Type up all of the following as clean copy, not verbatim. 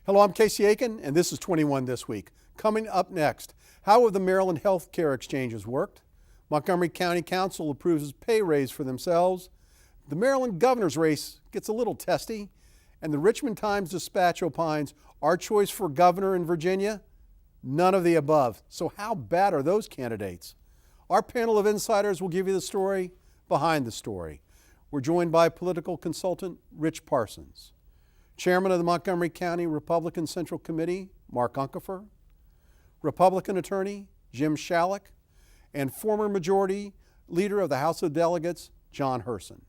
Hello, I'm Casey Aiken, and this is 21 This Week. Coming up next, how have the Maryland healthcare exchanges worked? Montgomery County Council approves pay raise for themselves. The Maryland governor's race gets a little testy. And the Richmond Times-Dispatch opines, our choice for governor in Virginia? None of the above. So how bad are those candidates? Our panel of insiders will give you the story behind the story. We're joined by political consultant Rich Parsons, Chairman of the Montgomery County Republican Central Committee, Mark Uncapher, Republican attorney Jim Shalleck, and former Majority Leader of the House of Delegates, John Hurson.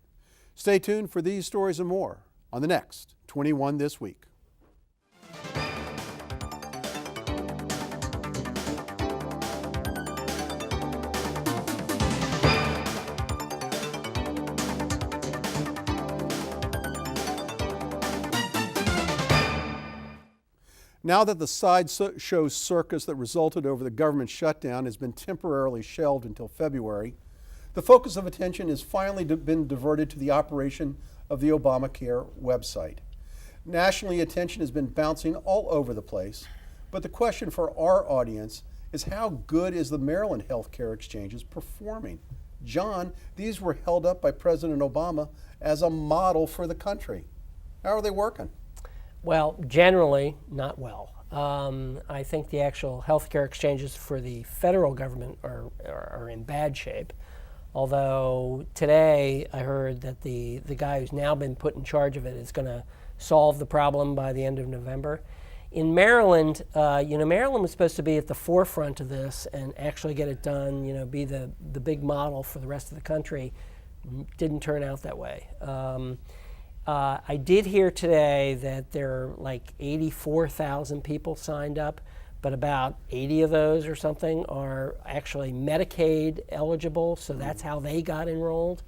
Stay tuned for these stories and more on the next 21 This Week. Now that the sideshow circus that resulted over the government shutdown has been temporarily shelved until February, the focus of attention has finally been diverted to the operation of the Obamacare website. Nationally, attention has been bouncing all over the place, but the question for our audience is, how good is the Maryland healthcare exchanges performing? John, these were held up by President Obama as a model for the country. How are they working? Well, generally, not well. I think the actual healthcare exchanges for the federal government are in bad shape. Although today I heard that the guy who's now been put in charge of it is going to solve the problem by the end of November. In Maryland, Maryland was supposed to be at the forefront of this and actually get it done, be the big model for the rest of the country. Didn't turn out that way. I did hear today that there are like 84,000 people signed up, but about 80 of those or something are actually Medicaid eligible, so that's how they got enrolled.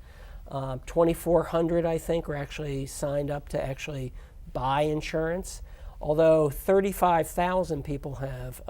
2,400, I think, were actually signed up to actually buy insurance, although 35,000 people have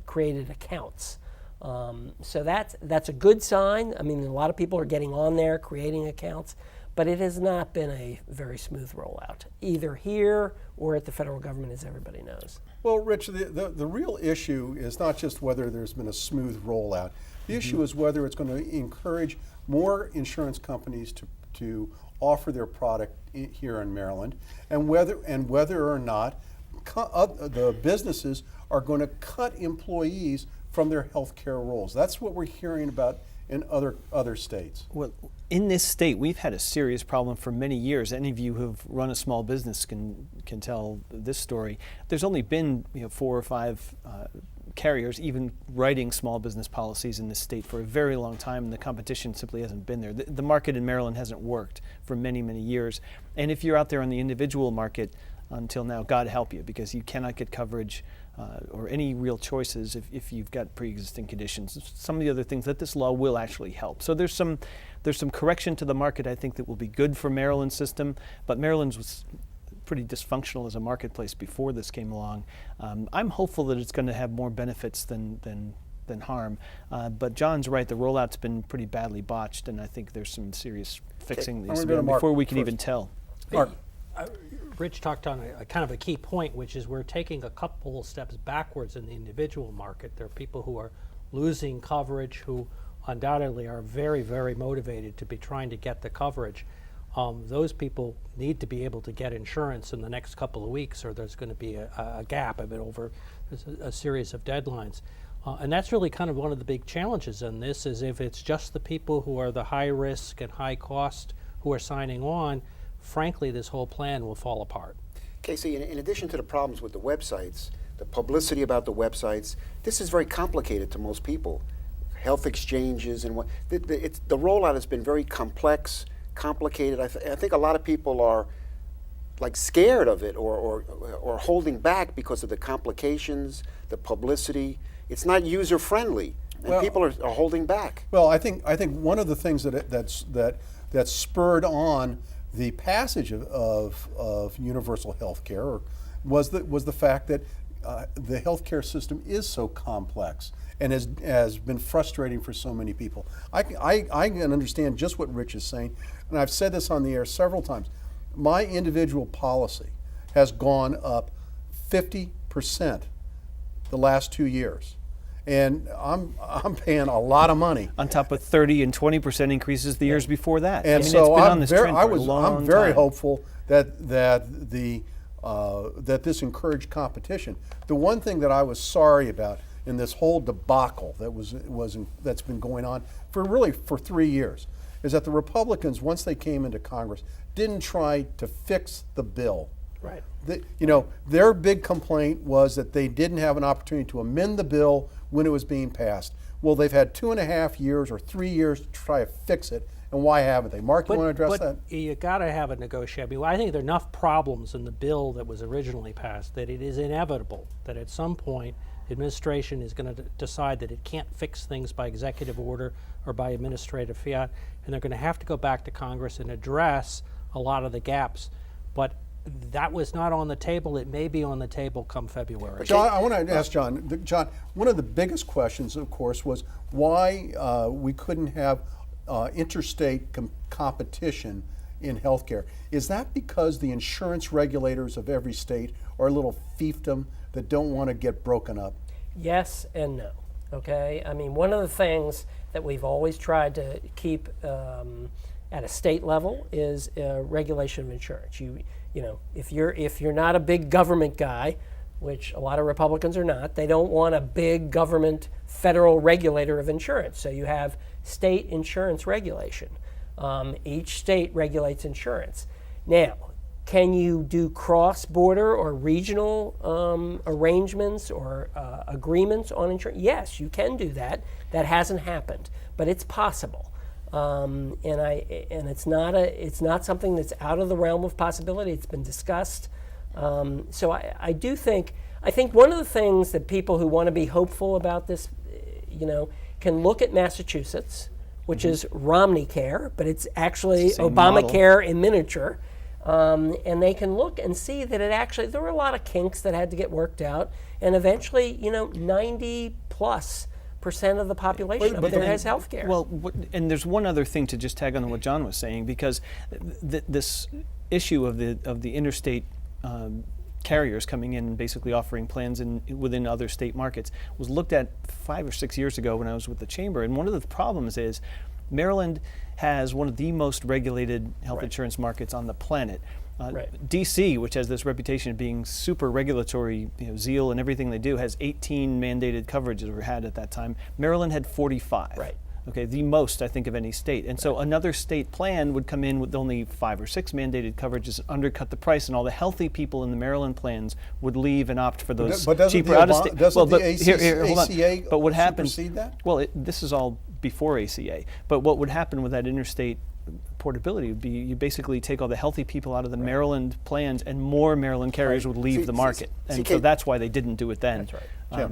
created accounts. So that's a good sign. I mean, a lot of people are getting on there, creating accounts, but it has not been a very smooth rollout, either here or at the federal government, as everybody knows. Well, Rich, the real issue is not just whether there's been a smooth rollout. The issue is whether it's going to encourage more insurance companies to offer their product here in Maryland, and whether or not the businesses are going to cut employees from their health care roles. That's what we're hearing about in other states. Well, in this state, we've had a serious problem for many years. Any of you who've run a small business can tell this story. There's only been 4 or 5 carriers even writing small business policies in this state for a very long time, and the competition simply hasn't been there. The market in Maryland hasn't worked for many, many years. And if you're out there on the individual market until now, God help you, because you cannot get coverage or any real choices if you've got pre-existing conditions. Some of the other things that this law will actually help. So there's some correction to the market, I think, that will be good for Maryland's system, but Maryland's was pretty dysfunctional as a marketplace before this came along. I'm hopeful that it's going to have more benefits than harm, but John's right, the rollout's been pretty badly botched, and I think there's some serious fixing that needs to be done before we can even tell. Mark. Rich talked on a kind of a key point, which is we're taking a couple steps backwards in the individual market. There are people who are losing coverage who undoubtedly are very, very motivated to be trying to get the coverage. Those people need to be able to get insurance in the next couple of weeks, or there's going to be a gap of it over a series of deadlines. And that's really kind of one of the big challenges in this, is if it's just the people who are the high risk and high cost who are signing on, frankly, this whole plan will fall apart. Casey, in addition to the problems with the websites, the publicity about the websites, this is very complicated to most people. Health exchanges and what the rollout has been very complex, complicated. I think a lot of people are like scared of it or holding back because of the complications, the publicity. It's not user friendly, and people are holding back. Well, I think one of the things that spurred on the passage of universal health care was the fact that the healthcare system is so complex and has been frustrating for so many people. I can understand just what Rich is saying, and I've said this on the air several times. My individual policy has gone up 50% the last 2 years. And I'm paying a lot of money. On top of 30 and 20% increases the years before that. And I mean, so it's been on I'm this very, trend for a long I'm very time. hopeful that that this encouraged competition. The one thing that I was sorry about in this whole debacle that's been going on for 3 years is that the Republicans, once they came into Congress, didn't try to fix the bill. Right. Their big complaint was that they didn't have an opportunity to amend the bill when it was being passed. Well, they've had 2.5 years or 3 years to try to fix it, and why haven't they? Mark, you want to address that? You got to have a negotiation. I mean, I think there are enough problems in the bill that was originally passed that it is inevitable that at some point the administration is going to decide that it can't fix things by executive order or by administrative fiat, and they're going to have to go back to Congress and address a lot of the gaps. But that was not on the table. It may be on the table come February. John, I want to ask John. John, one of the biggest questions, of course, was why we couldn't have interstate competition in healthcare. Is that because the insurance regulators of every state are a little fiefdom that don't want to get broken up? Yes and no. Okay, I mean, one of the things that we've always tried to keep at a state level is regulation of insurance. You know, if you're not a big government guy, which a lot of Republicans are not, they don't want a big government federal regulator of insurance. So you have state insurance regulation. Each state regulates insurance. Now, can you do cross-border or regional arrangements or agreements on insurance? Yes, you can do that. That hasn't happened, but it's possible. And it's not something that's out of the realm of possibility. It's been discussed. So I think one of the things that people who want to be hopeful about this, can look at Massachusetts, which is Romneycare, but it's actually Obamacare in miniature. And they can look and see that there were a lot of kinks that had to get worked out, and eventually, 90+% of the population up there has health care. Well, and there's one other thing to just tag on to what John was saying, because this issue of the interstate carriers coming in and basically offering plans within other state markets was looked at 5 or 6 years ago when I was with the chamber. And one of the problems is Maryland has one of the most regulated health insurance markets on the planet. DC, which has this reputation of being super regulatory, zeal in everything they do, has 18 mandated coverages or had at that time. Maryland had 45. Right. Okay, the most, I think, of any state. And so another state plan would come in with only 5 or 6 mandated coverages, undercut the price, and all the healthy people in the Maryland plans would leave and opt for those cheaper out-of-state. Doesn't the ACA but what happens? supersede that? Well, this is all before ACA. But what would happen with that interstate portability would be you basically take all the healthy people out of the Maryland plans, and more Maryland carriers would leave the market. And so that's why they didn't do it then. That's right.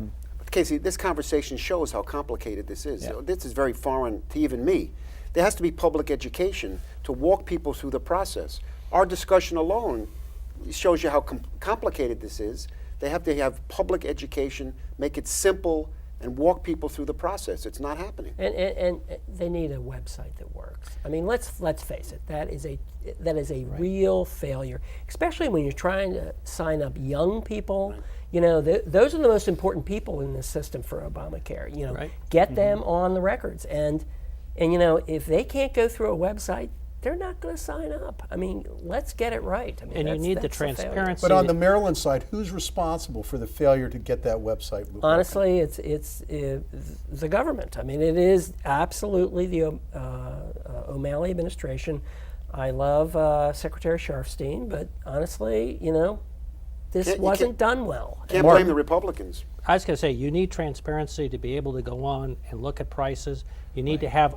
Casey, this conversation shows how complicated this is. This is very foreign to even me. There has to be public education to walk people through the process. Our discussion alone shows you how complicated this is. They have to have public education, make it simple, and walk people through the process. It's not happening. And they need a website that works. I mean, let's face it. That is a real failure, especially when you're trying to sign up young people. Those are the most important people in this system for Obamacare. Get them on the records, and if they can't go through a website, they're not going to sign up. I mean, let's get it right. I mean, and you need the transparency. But on the Maryland side, who's responsible for the failure to get that website working? Honestly, it's the government. I mean, it is absolutely the O'Malley administration. I love Secretary Sharfstein, but honestly, this wasn't done well. Can't blame the Republicans. I was going to say, you need transparency to be able to go on and look at prices. You need to have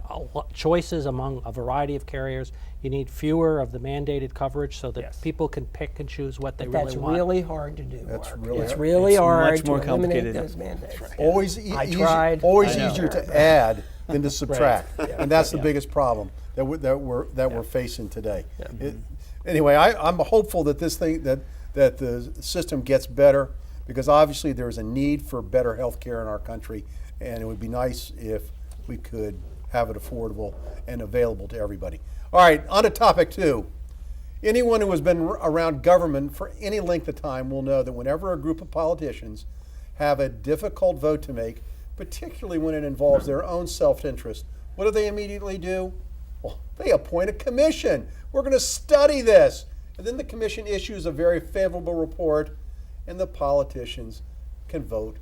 choices among a variety of carriers. You need fewer of the mandated coverage so that people can pick and choose what they really want. That's really hard to do. That's Mark. really it's hard. really It's hard much more to eliminate complicated. those mandates. Right. Always tried. Always I know. easier to add than to subtract, and that's the biggest problem that we're facing today. Anyway, I'm hopeful that this thing that the system gets better, because obviously there's a need for better health care in our country, and it would be nice if we could have it affordable and available to everybody. All right, on to topic 2. Anyone who has been around government for any length of time will know that whenever a group of politicians have a difficult vote to make, particularly when it involves their own self-interest, what do they immediately do? Well, they appoint a commission. We're going to study this. And then the commission issues a very favorable report, and the politicians can vote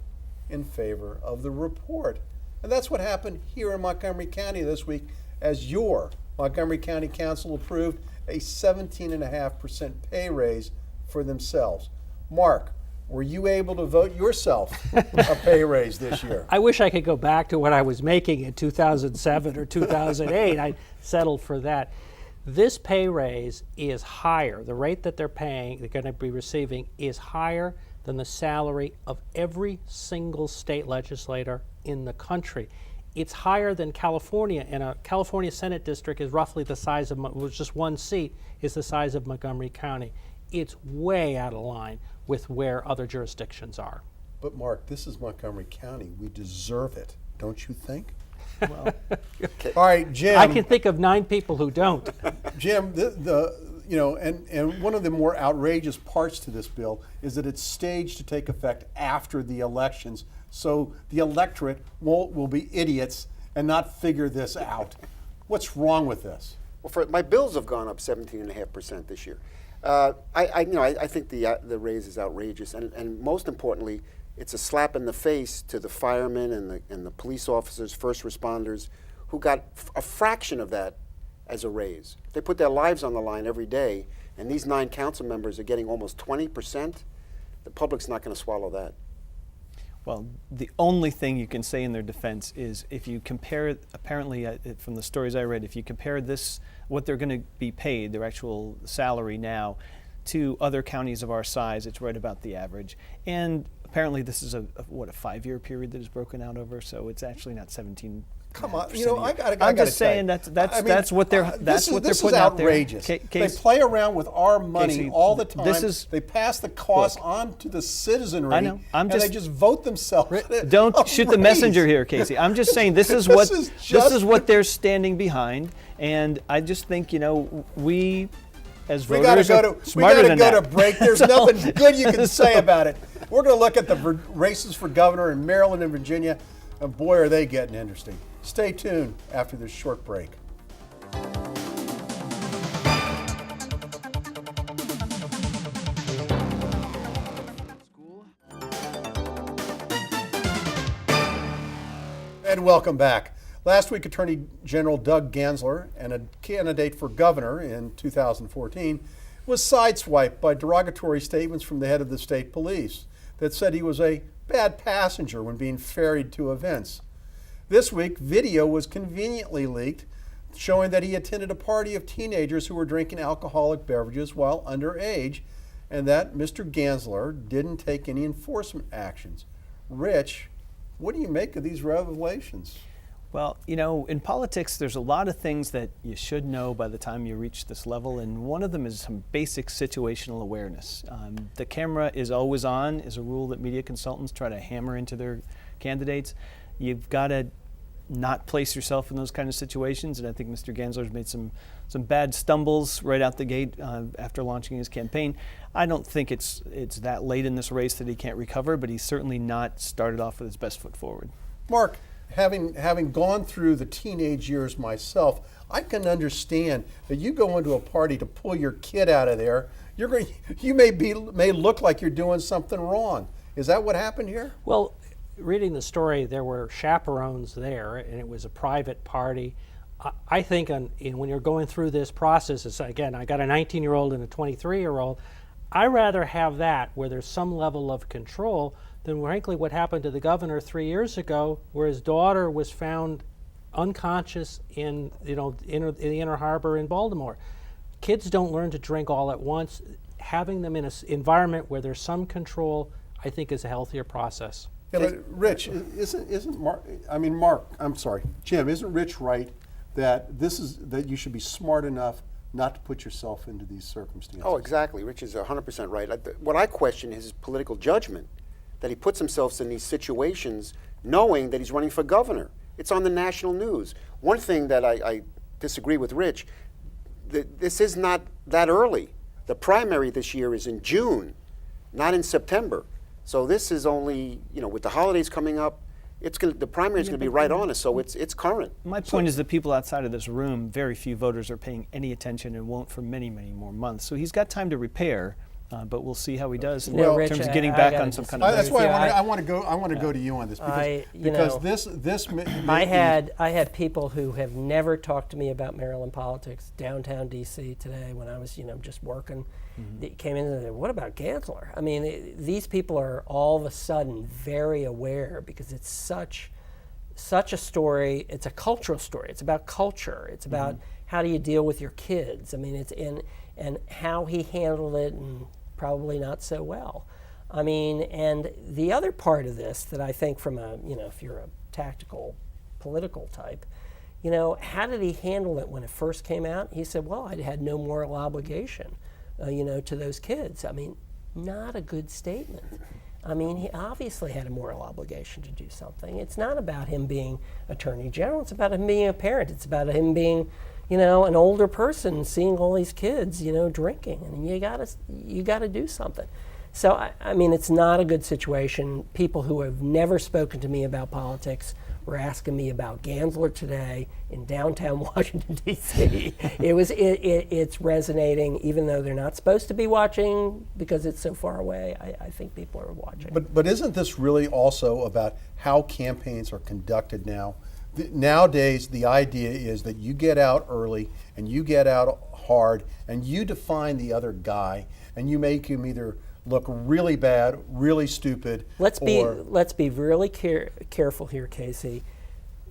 in favor of the report. And that's what happened here in Montgomery County this week, as your Montgomery County Council approved a 17.5% pay raise for themselves. Mark, were you able to vote yourself a pay raise this year? I wish I could go back to what I was making in 2007 or 2008. I settled for that. This pay raise is higher. The rate that they're going to be receiving is higher than the salary of every single state legislator in the country. It's higher than California, and a California Senate district is roughly the size of, with just one seat, is the size of Montgomery County. It's way out of line with where other jurisdictions are. But Mark, this is Montgomery County. We deserve it, don't you think? Well, All right, Jim. I can think of 9 people who don't. Jim, and one of the more outrageous parts to this bill is that it's staged to take effect after the elections, so the electorate will be idiots and not figure this out. What's wrong with this? Well, my bills have gone up 17.5% this year. I think the raise is outrageous, and most importantly, it's a slap in the face to the firemen and the police officers, first responders, who got a fraction of that as a raise. They put their lives on the line every day, and these 9 council members are getting almost 20%. The public's not going to swallow that. well, the only thing you can say in their defense is if you compare, apparently from the stories I read, if you compare this, what they're going to be paid, their actual salary now, to other counties of our size, it's right about the average. And apparently this is a 5-year period that is broken out over, so it's actually not 17. Come on, I'm just saying that's what they're putting out there. This is outrageous. They play around with our money Casey, all the time. They pass the cost on to the citizenry. I know. And they just vote themselves. Don't shoot the messenger here, Casey. I'm just saying this is what they're standing behind, and I just think we as voters are smarter than that. We got to go to break. There's nothing good you can say about it. We're going to look at the races for governor in Maryland and Virginia, and boy, are they getting interesting. Stay tuned after this short break. And welcome back. Last week, Attorney General Doug Gansler, and a candidate for governor in 2014, was sideswiped by derogatory statements from the head of the state police that said he was a bad passenger when being ferried to events. This week, video was conveniently leaked showing that he attended a party of teenagers who were drinking alcoholic beverages while underage, and that Mr. Gansler didn't take any enforcement actions. Rich, what do you make of these revelations? Well, in politics, there's a lot of things that you should know by the time you reach this level, and one of them is some basic situational awareness. The camera is always on is a rule that media consultants try to hammer into their candidates. You've got to not place yourself in those kind of situations, and I think Mr. Gansler's made some bad stumbles right out the gate after launching his campaign. I don't think it's that late in this race that he can't recover, but he's certainly not started off with his best foot forward. Mark, having gone through the teenage years myself, I can understand that you go into a party to pull your kid out of there. You may look like you're doing something wrong. Is that what happened here? Well, reading the story, there were chaperones there, and it was a private party. I think when you're going through this process, again, I got a 19-year-old and a 23-year-old. I'd rather have that where there's some level of control than, frankly, what happened to the governor 3 years ago, where his daughter was found unconscious in the Inner Harbor in Baltimore. Kids don't learn to drink all at once. Having them in an environment where there's some control, I think, is a healthier process. Yeah, but Rich, Jim, isn't Rich right that you should be smart enough not to put yourself into these circumstances? Oh, exactly. Rich is 100% right. What I question is his political judgment, that he puts himself in these situations knowing that he's running for governor. It's on the national news. One thing that I disagree with Rich, this is not that early. The primary this year is in June, not in September. So this is only, with the holidays coming up, the primary is going to be right on us, so it's current. My point is that people outside of this room, very few voters are paying any attention and won't for many, many more months. So he's got time to repair, but we'll see how he does in Rich, terms of getting I back gotta on some kind disagree of. That's why with you. I want to go to you on this because this I had people who have never talked to me about Maryland politics downtown D.C. today when I was just working. They came in and said, "What about Gansler?" I mean, these people are all of a sudden very aware because it's such a story. It's a cultural story. It's about culture. It's about how do you deal with your kids. I mean, it's and how he handled it and probably not so well. I mean, and the other part of this that I think from if you're a tactical political type, how did he handle it when it first came out? He said, well, I had no moral obligation, to those kids. I mean, not a good statement. I mean, he obviously had a moral obligation to do something. It's not about him being Attorney General. It's about him being a parent. It's about him being, an older person seeing all these kids, drinking. And you gotta do something. So, I mean, it's not a good situation. People who have never spoken to me about politics were asking me about Gansler today in downtown Washington, D.C. It's resonating, even though they're not supposed to be watching because it's so far away. I think people are watching. But isn't this really also about how campaigns are conducted now? Nowadays, the idea is that you get out early and you get out hard and you define the other guy and you make him either look really bad, really stupid. Let's be really careful here, Casey.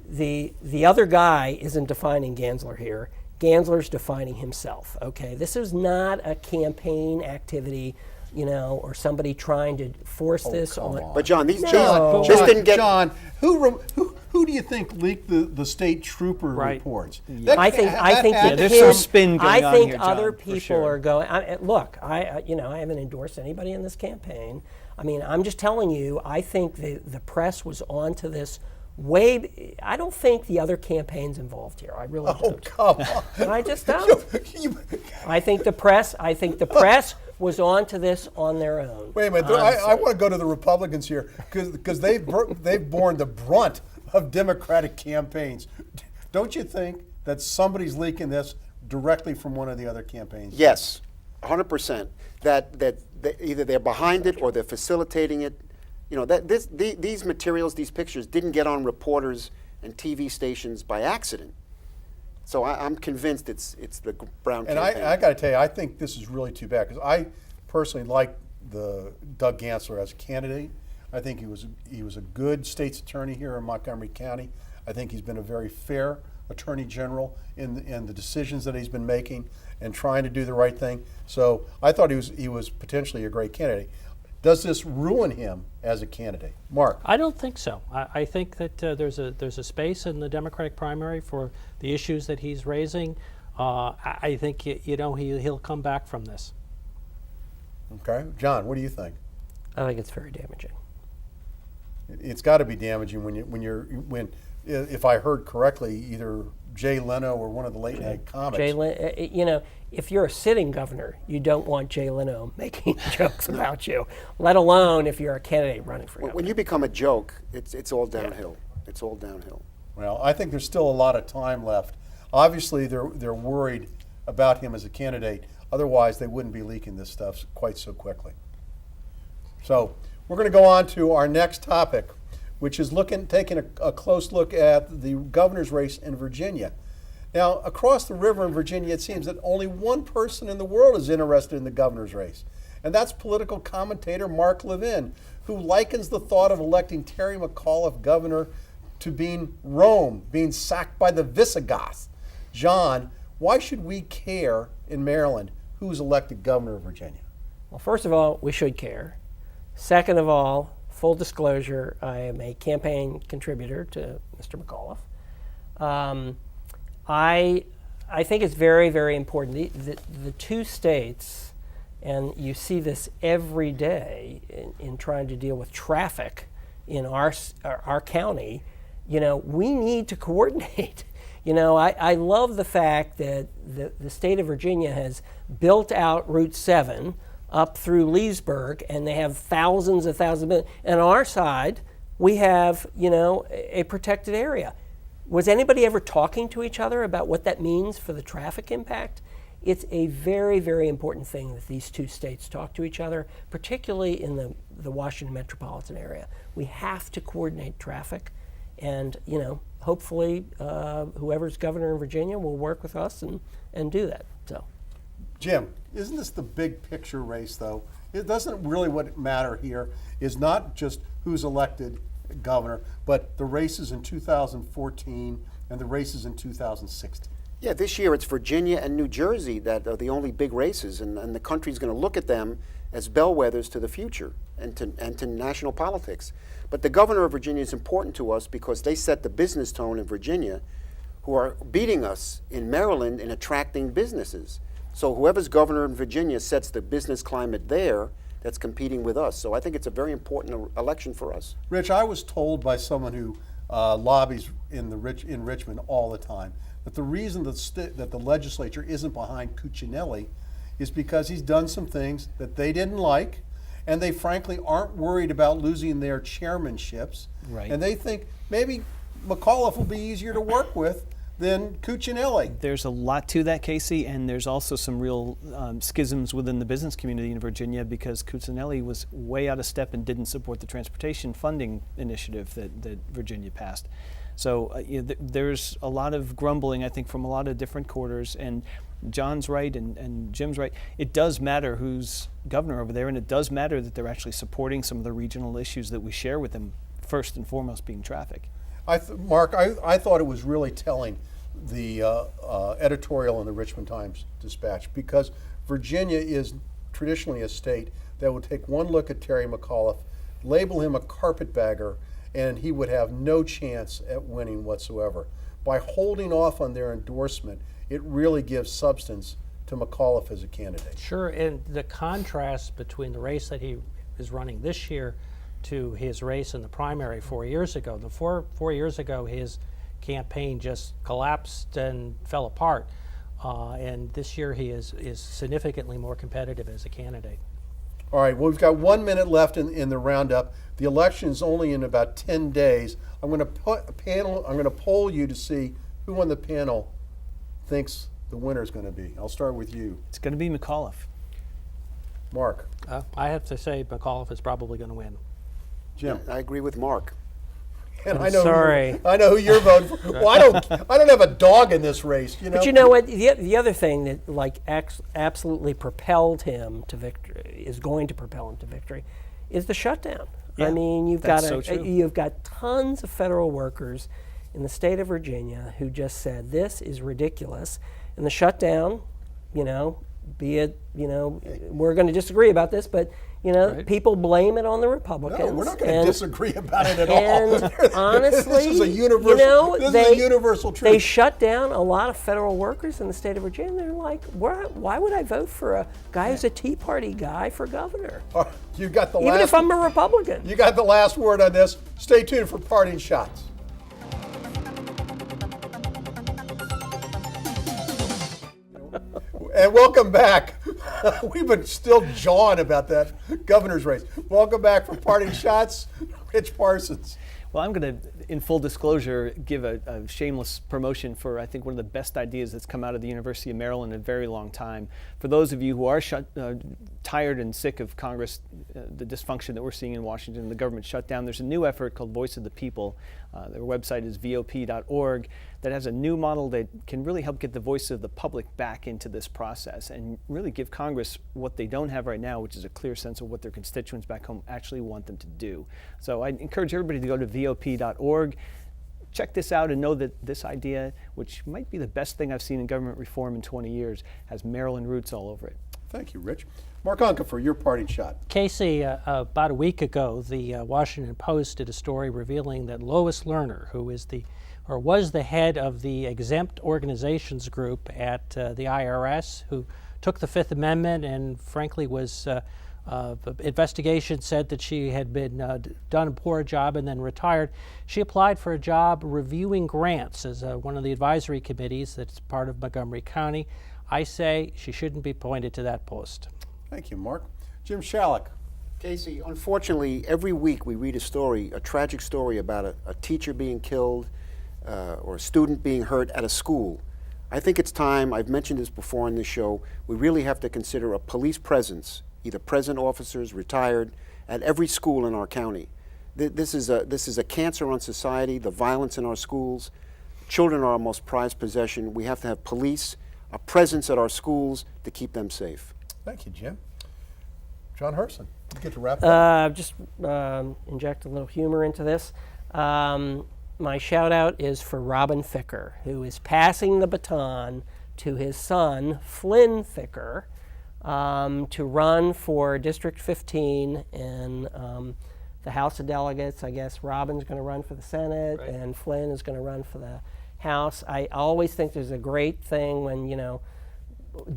The other guy isn't defining Gansler here. Gansler's defining himself. Okay, this is not a campaign activity, or somebody trying to force this on. But John, these No. just didn't get. John, who do you think leaked the state trooper reports? Yeah. I think that there's some spin going I on think here, other John, for people sure. are going. Look, I haven't endorsed anybody in this campaign. I mean, I'm just telling you. I think the press was onto this way. I don't think the other campaigns involved here. I really don't. Oh, come on. I just don't. I think the press was onto this on their own. Wait a minute. I want to go to the Republicans here because they've borne the brunt of Democratic campaigns. Don't you think that somebody's leaking this directly from one of the other campaigns? Yes, 100%. That either they're behind it or they're facilitating it. These materials, these pictures, didn't get on reporters and TV stations by accident. So I'm convinced it's the Brown And campaign. I got to tell you, I think this is really too bad because I personally like Doug Gansler as a candidate. I think he was a good state's attorney here in Montgomery County. I think he's been a very fair attorney general in the decisions that he's been making and trying to do the right thing. So I thought he was potentially a great candidate. Does this ruin him as a candidate? Mark? I don't think so. I think that there's a space in the Democratic primary for the issues that he's raising. I think he'll come back from this. Okay, John, what do you think? I think it's very damaging. It's got to be damaging when if I heard correctly, either Jay Leno or one of the late night comics. If you're a sitting governor, you don't want Jay Leno making jokes about you, let alone if you're a candidate running for governor. When you become a joke, it's all downhill. Yeah. It's all downhill. Well, I think there's still a lot of time left. Obviously, they're worried about him as a candidate. Otherwise, they wouldn't be leaking this stuff quite so quickly. So we're going to go on to our next topic, which is taking a close look at the governor's race in Virginia. Now, across the river in Virginia, it seems that only one person in the world is interested in the governor's race, and that's political commentator Mark Levin, who likens the thought of electing Terry McAuliffe governor to being Rome, being sacked by the Visigoths. John, why should we care in Maryland who's elected governor of Virginia? Well, first of all, we should care. Second of all, full disclosure, I am a campaign contributor to Mr. McAuliffe. I think it's very, very important. The two states, and you see this every day in trying to deal with traffic in our county, we need to coordinate. I love the fact that the state of Virginia has built out Route 7 up through Leesburg, and they have thousands of and on our side, we have, a protected area. Was anybody ever talking to each other about what that means for the traffic impact? It's a very, very important thing that these two states talk to each other, particularly in the Washington metropolitan area. We have to coordinate traffic, and hopefully whoever's governor in Virginia will work with us and do that. So, Jim, isn't this the big picture race, though? It doesn't really what matter here is not just who's elected governor, but the races in 2014 and the races in 2016. Yeah, this year it's Virginia and New Jersey that are the only big races, and the country's going to look at them as bellwethers to the future and to national politics. But the governor of Virginia is important to us because they set the business tone in Virginia, who are beating us in Maryland in attracting businesses. So whoever's governor in Virginia sets the business climate there that's competing with us. So I think it's a very important election for us. Rich, I was told by someone who lobbies in Richmond all the time that the reason that the legislature isn't behind Cuccinelli is because he's done some things that they didn't like, and they frankly aren't worried about losing their chairmanships. Right. And they think maybe McAuliffe will be easier to work with than Cuccinelli. There's a lot to that, Casey, and there's also some real schisms within the business community in Virginia because Cuccinelli was way out of step and didn't support the transportation funding initiative that Virginia passed. So there's a lot of grumbling, I think, from a lot of different quarters, and John's right and Jim's right. It does matter who's governor over there, and it does matter that they're actually supporting some of the regional issues that we share with them, first and foremost being traffic. Mark, I thought it was really telling, the editorial in the Richmond Times-Dispatch, because Virginia is traditionally a state that would take one look at Terry McAuliffe, label him a carpetbagger, and he would have no chance at winning whatsoever. By holding off on their endorsement, it really gives substance to McAuliffe as a candidate. Sure, and the contrast between the race that he is running this year to his race in the primary 4 years ago. The four years ago, his campaign just collapsed and fell apart. And this year he is significantly more competitive as a candidate. All right, well, we've got 1 minute left in the roundup. The election is only in about 10 days. I'm going to poll you to see who on the panel thinks the winner is going to be. I'll start with you. It's going to be McAuliffe. Mark. I have to say McAuliffe is probably going to win. Jim. I agree with Mark. And I'm sorry. I know who you're voting for. Well, I don't have a dog in this race, you know. But you know what? The other thing that absolutely propelled him to victory, is going to propel him to victory, is the shutdown. Yeah, I mean, you've got tons of federal workers in the state of Virginia who just said this is ridiculous, and the shutdown, be it, we're going to disagree about this, but Right. people blame it on the Republicans. No, we're not going to disagree about it at all. And honestly, this is a universal truth. They shut down a lot of federal workers in the state of Virginia. They're like, why would I vote for a guy who's a Tea Party guy for governor? You got the Even if I'm a Republican. You got the last word on this. Stay tuned for parting shots. And welcome back. We've been still jawing about that governor's race. Welcome back for parting shots, Rich Parsons. Well, I'm going to, in full disclosure, give a shameless promotion for, I think, one of the best ideas that's come out of the University of Maryland in a very long time. For those of you who are tired and sick of Congress, the dysfunction that we're seeing in Washington, the government shutdown, there's a new effort called Voice of the People. Their website is vop.org that has a new model that can really help get the voice of the public back into this process and really give Congress what they don't have right now, which is a clear sense of what their constituents back home actually want them to do. So I encourage everybody to go to vop.org, check this out, and know that this idea, which might be the best thing I've seen in government reform in 20 years, has Maryland roots all over it. Thank you, Rich. Mark Uncapher, your parting shot. Casey, about a week ago, the Washington Post did a story revealing that Lois Lerner, who is was the head of the exempt organizations group at the IRS, who took the Fifth Amendment and frankly was The investigation said that she had been done a poor job and then retired. She applied for a job reviewing grants as one of the advisory committees that's part of Montgomery County. I say she shouldn't be appointed to that post. Thank you, Mark. Jim Shalleck. Casey, unfortunately, every week we read a story, a tragic story about a teacher being killed or a student being hurt at a school. I think it's time, I've mentioned this before on this show, we really have to consider a police presence, either present officers, retired, at every school in our county. This is a cancer on society, the violence in our schools. Children are our most prized possession. We have to have police, a presence at our schools to keep them safe. Thank you, Jim. John Hurson, you get to wrap up. Just inject a little humor into this. My shout out is for Robin Ficker, who is passing the baton to his son, Flynn Ficker, to run for District 15 in the House of Delegates. I guess Robin's going to run for the Senate, Right. and Flynn is going to run for the House. I always think there's a great thing when,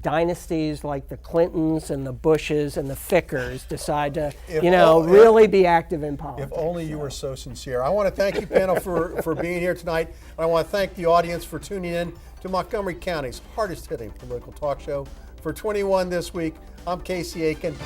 dynasties like the Clintons and the Bushes and the Fickers decide to, really be active in politics. If only you were so sincere. I want to thank you, panel, for being here tonight. And I want to thank the audience for tuning in to Montgomery County's hardest-hitting political talk show. For 21 this week, I'm Casey Aiken.